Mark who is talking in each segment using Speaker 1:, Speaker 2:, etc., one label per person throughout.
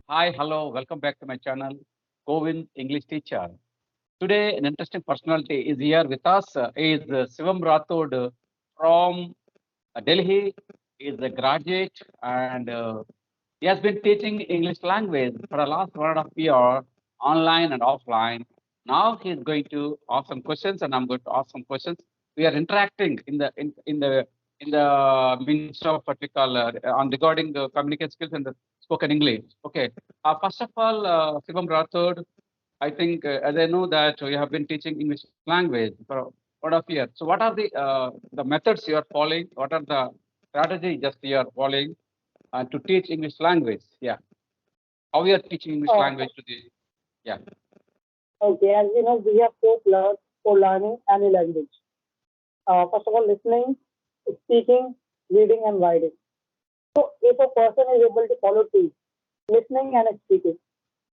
Speaker 1: Hi, hello, welcome back to my channel, Govind English Teacher. Today, an interesting personality is here with us. Is Shivam Rathod from Delhi. He is a graduate and he has been teaching English language for the last 1.5 years, online and offline. Now he is going to ask some questions, and I'm going to ask some questions. We are interacting in the means of what we call on regarding the communication skills and the spoken English. Okay. First of all, Shivam Rathod, I think, as I know that you have been teaching English language for a lot of years. So, what are the methods you are following? What are the strategy just you are following to teach English language? Yeah, how you are teaching English
Speaker 2: Uh,
Speaker 1: language to the yeah.
Speaker 2: okay, as you know, we have four pillars for learning any language. First of all, listening, speaking, reading, and writing. So, if a person is able to follow two, listening and speaking,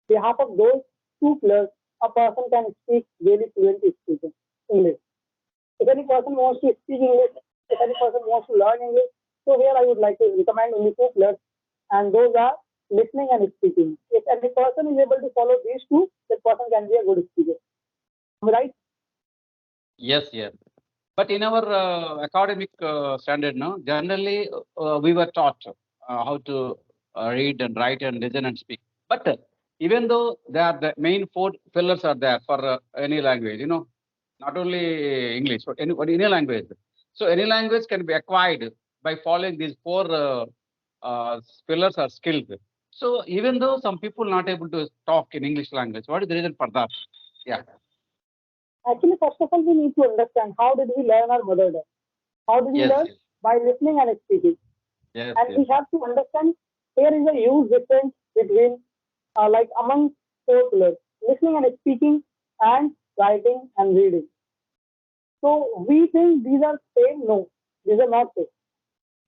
Speaker 2: behalf of those two pillars, a person can speak really fluently speaking English. If any person wants to speak English, if any person wants to learn English, so here I would like to recommend only two pillars, and those are listening and speaking. If any person is able to follow these two, that person can be a good speaker. Am I right?
Speaker 1: Yes, yes. But in our academic standard, no, generally we were taught how to read and write and listen and speak. But even though they are the main four pillars are there for any language, not only English, but any language. So any language can be acquired by following these four pillars or skills. So even though some people not able to talk in English language, what is the reason for that? Yeah.
Speaker 2: Actually, first of all, we need to understand how did we learn our mother tongue? How did we
Speaker 1: Yes.
Speaker 2: learn?
Speaker 1: Yes.
Speaker 2: By listening and speaking.
Speaker 1: Yes.
Speaker 2: And
Speaker 1: Yes.
Speaker 2: we have to understand there is a huge difference between, like among four pillars, listening and speaking, and writing and reading. So we think these are same. No, these are not same.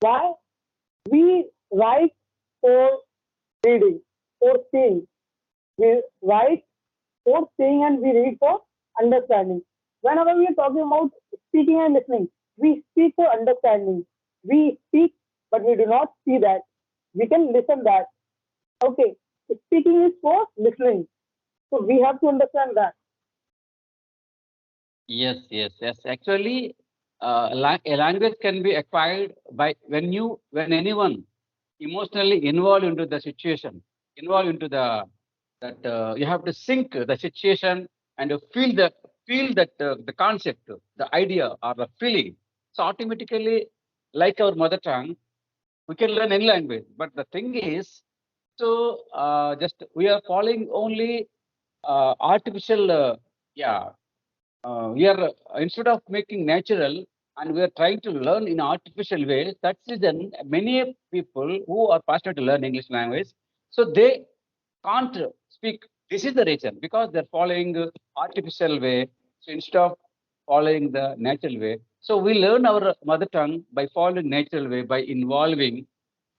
Speaker 2: Why? We write for reading, for seeing. We write for seeing and we read for understanding. Whenever we are talking about speaking and listening, we speak for understanding. We speak, but we do not see that. We can listen that. Okay, speaking is for listening. So we have to understand that.
Speaker 1: Yes, yes, yes. Actually, a language can be acquired by when anyone emotionally involved into the situation, involved into that you have to sink the situation and you feel that the concept, the idea or the feeling. So automatically, like our mother tongue, we can learn any language. But the thing is, so just we are following only artificial, yeah, we are instead of making natural and we are trying to learn in artificial way. That's reason many people who are passionate to learn English language, so they can't speak. This is the reason because they're following artificial way. So instead of following the natural way, so we learn our mother tongue by following natural way by involving,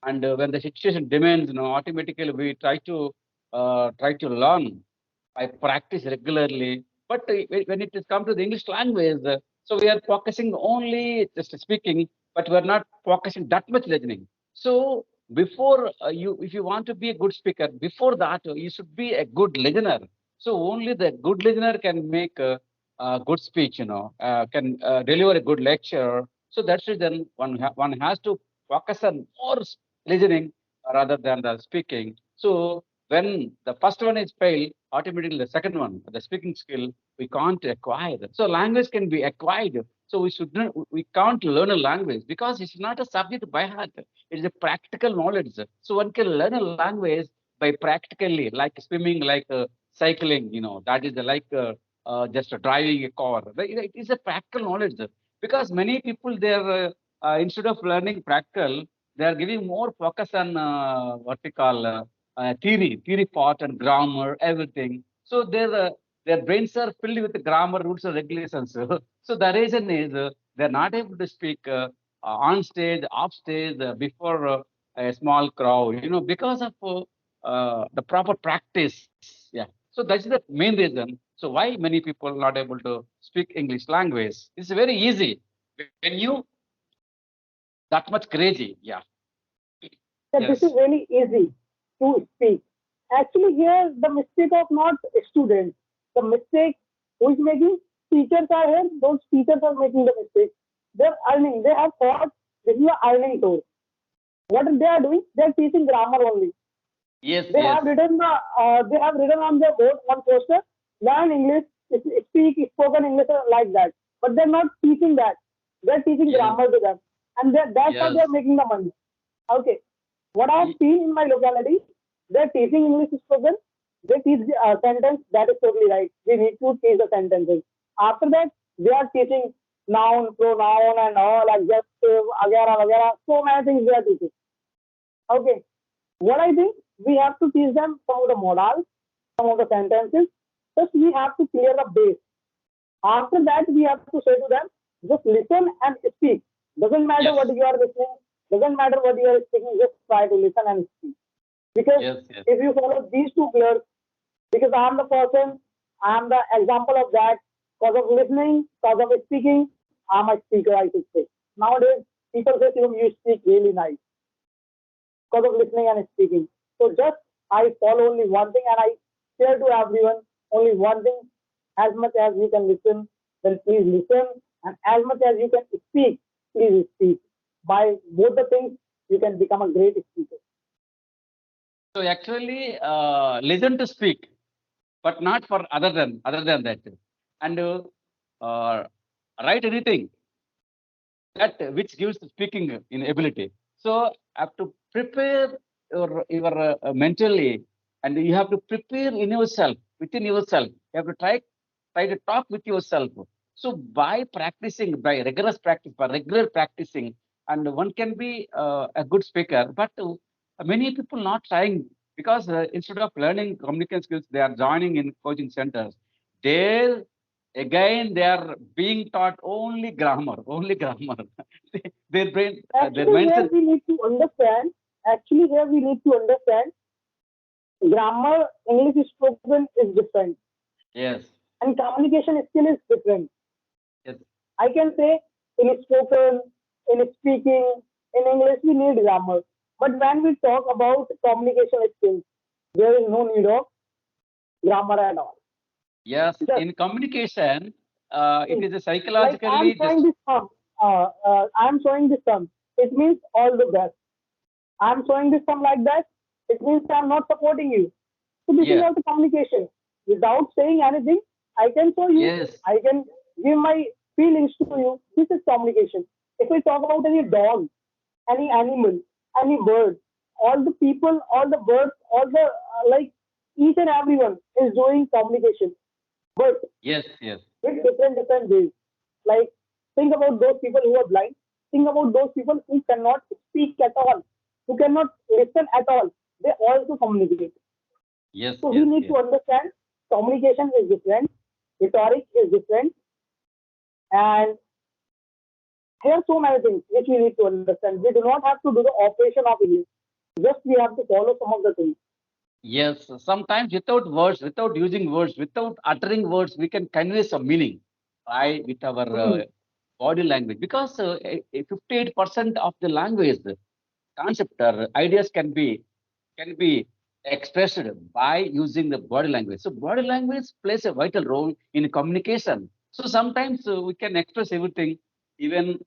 Speaker 1: and when the situation demands, automatically we try to learn by practice regularly. But when it is come to the English language, so we are focusing only just speaking, but we are not focusing that much listening. So before if you want to be a good speaker, before that you should be a good listener. So only the good listener can make a good speech, can deliver a good lecture. So that's reason one has to focus on more listening rather than the speaking. So when the first one is failed, automatically the second one, the speaking skill, we can't acquire that. So language can be acquired. So we can't learn a language because it's not a subject by heart. It's a practical knowledge. So one can learn a language by practically, like swimming, like cycling. That is like just driving a car. It is a practical knowledge because many people they're instead of learning practical, they are giving more focus on what we call theory part and grammar, everything. So their brains are filled with the grammar, rules, and regulations. So the reason is they're not able to speak on stage, off stage, before a small crowd. Because of the proper practice. Yeah. So that's the main reason. So why many people not able to speak English language? It's very easy when you that much crazy. Yeah.
Speaker 2: That this
Speaker 1: Yes.
Speaker 2: is really easy to speak. Actually, here the mistake of not students. The mistake who is making, teachers are here. Those teachers are making the mistake. They're earning. They have thought this is an earning tool. What they are doing? They are teaching grammar only.
Speaker 1: Yes,
Speaker 2: They
Speaker 1: yes,
Speaker 2: have written they have written on their board one poster, learn English, speak spoken English like that. But they're not teaching that. They're teaching
Speaker 1: yes,
Speaker 2: grammar to them, and that's how
Speaker 1: yes.
Speaker 2: they're making the money. Okay, what I have
Speaker 1: Y-
Speaker 2: seen in my locality, they're teaching English spoken. They teach the sentence. That is totally right. We need to teach the sentences. After that, they are teaching noun, pronoun, and all adjective, agera, vagera. So many things they are teaching. Okay, what I think, we have to teach them some of the modals, some of the sentences. Just we have to clear the base. After that, we have to say to them, just listen and speak. Doesn't matter what
Speaker 1: Yes,
Speaker 2: you are listening, doesn't matter what you are speaking, just try to listen and speak. Because
Speaker 1: yes, yes.
Speaker 2: if you follow these two pillars, because I am the person, I am the example of that. Because of listening, because of speaking, I am a speaker, I should say. Nowadays, people say, "Shivam, you speak really nice because of listening and speaking." So just I follow only one thing and I share to everyone only one thing. As much as you can listen, then please listen. And as much as you can speak, please speak. By both the things, you can become a great speaker.
Speaker 1: So actually, listen to speak, but not for other than that, and uh, write anything that which gives speaking in ability. So have to prepare your mentally, and you have to prepare in yourself, within yourself. You have to try to talk with yourself. So by practicing, by rigorous practice, by regular practicing, and one can be a good speaker. But many people not trying, because instead of learning communication skills, they are joining in coaching centers. There again, they are being taught only grammar, only grammar. Their brain, their
Speaker 2: Actually, here
Speaker 1: mindset.
Speaker 2: we need to understand. Actually, here we need to understand grammar, English spoken is different,
Speaker 1: Yes,
Speaker 2: and communication skill is different.
Speaker 1: yes,
Speaker 2: I can say in spoken, in speaking, in English we need grammar. But when we talk about communication skills, there is no need of grammar at all.
Speaker 1: yes.
Speaker 2: Just
Speaker 1: In communication, it
Speaker 2: see,
Speaker 1: is a
Speaker 2: like I'm
Speaker 1: psychologically
Speaker 2: showing
Speaker 1: just.
Speaker 2: this thumb. I'm showing this thumb. It means all the best. I'm showing this thumb like that. It means I'm not supporting you. So this is
Speaker 1: Yeah,
Speaker 2: also communication. Without saying anything, I can show you.
Speaker 1: yes,
Speaker 2: I can give my feelings to you. This is communication. If we talk about any dog, any animal, any bird, all the people, all the birds, all the like each and everyone is doing communication, but
Speaker 1: yes, yes,
Speaker 2: with different ways. Like think about those people who are blind. Think about those people who cannot speak at all, who cannot listen at all. They also communicate.
Speaker 1: yes,
Speaker 2: So we
Speaker 1: yes,
Speaker 2: need to
Speaker 1: yes.
Speaker 2: understand communication is different, rhetoric is different, and there are so many things which we need to understand. We do not have to do the operation of English. Just we have to follow some of the things.
Speaker 1: Yes, sometimes without words, without using words, without uttering words, we can convey some meaning, right, with our
Speaker 2: Hmm.
Speaker 1: body language. Because 58% of the language concept or ideas can be expressed by using the body language. So body language plays a vital role in communication. So sometimes we can express everything even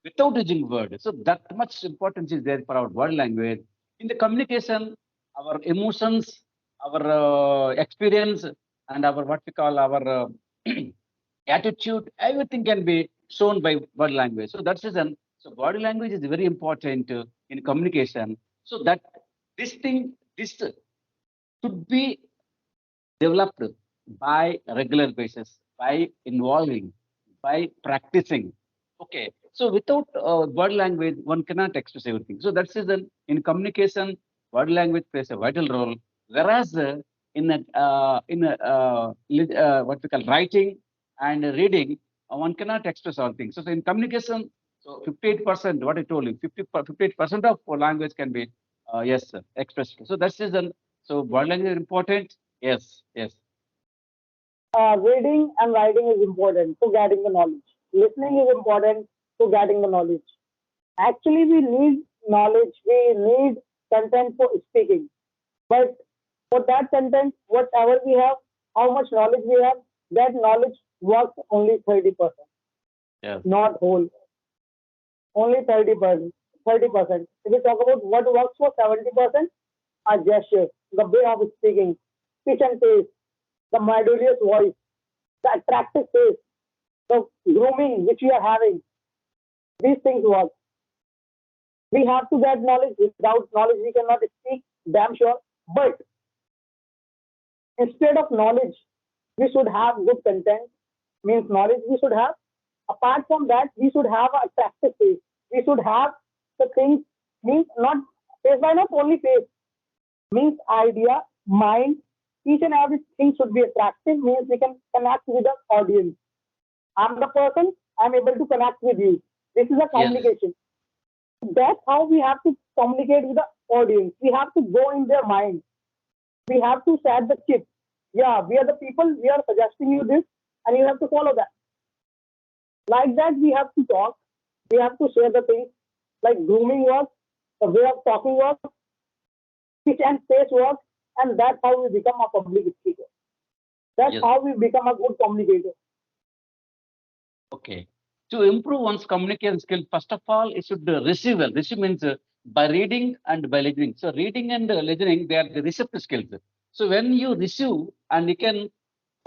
Speaker 1: without using words. So that much importance is there for our body language. In the communication, our emotions, our experience, and our what we call our attitude, everything can be shown by body language. So that's reason. So body language is very important in communication. So that this should be developed by regular basis, by involving, by practicing. Okay. So without body language, one cannot express everything. So that's reason in communication, body language plays a vital role. Whereas in what we call writing and reading, one cannot express all things. So in communication, so 58%, what I told you, 58% of language can be yes expressed. So that's reason. So body language is important. Yes, yes,
Speaker 2: Reading and writing is important for getting the knowledge. Listening is important for getting the knowledge. Actually, we need knowledge. We need content for speaking. But For that sentence, whatever we have, how much knowledge we have, that knowledge works only 30%,
Speaker 1: Yes.
Speaker 2: not whole. Only 30%. 30%. If we talk about what works for 70%, our gestures, the way of speaking, pitch and pace, the melodious voice, the attractive face, the grooming which we are having, these things work. We have to get knowledge. Without knowledge, we cannot speak, damn sure. But instead of knowledge, we should have good content. Means knowledge we should have. Apart from that, we should have an attractive face. We should have the things, means not face by not only face, means idea, mind, each and everything should be attractive, means we can connect with the audience. I'm the person, I'm able to connect with you. This is a
Speaker 1: Yes.
Speaker 2: communication. That's how we have to communicate with the audience. We have to go in their mind. We have to set the chip. Yeah, we are the people, we are suggesting you this, and you have to follow that. Like that, we have to talk, we have to share the things, like grooming work, the way of talking work, pitch and pace work, and that's how we become a public speaker. That's
Speaker 1: Yes.
Speaker 2: how we become a good communicator.
Speaker 1: Okay. To improve one's communication skill, first of all, it should receive well. Receive means by reading and by listening. So reading and listening, they are the receptive skills. So when you receive and you can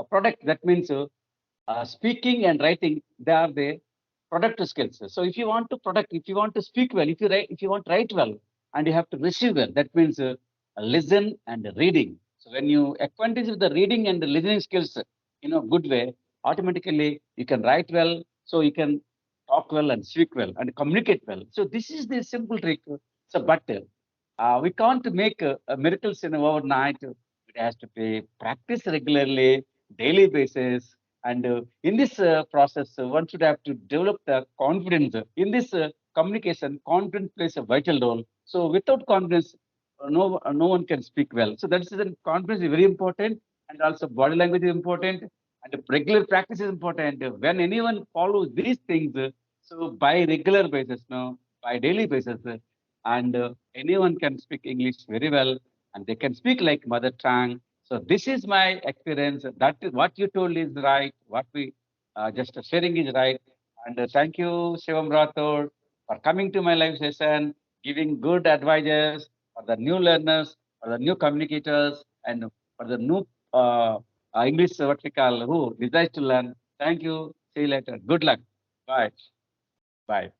Speaker 1: product, that means speaking and writing, they are the product skills. So if you want to product, if you want to speak well, if you want to write well, and you have to receive well, that means listen and reading. So when you acquainted with the reading and the listening skills in a good way, automatically you can write well, so you can talk well and speak well and communicate well. So this is the simple trick. So, but we can't make miracles in overnight. It has to be practice regularly, daily basis. And in this process, one should have to develop the confidence. In this communication, confidence plays a vital role. So without confidence, no one can speak well. So that's the confidence is very important, and also body language is important, and regular practice is important. When anyone follows these things, so by regular basis, no, by daily basis, and anyone can speak English very well, and they can speak like mother tongue. So this is my experience. That is what you told is right. What we just sharing is right. And thank you, Shivam Rathod, for coming to my live session, giving good advices for the new learners, for the new communicators, and for the new English what we call who desires to learn. Thank you. See you later. Good luck. Bye. Bye.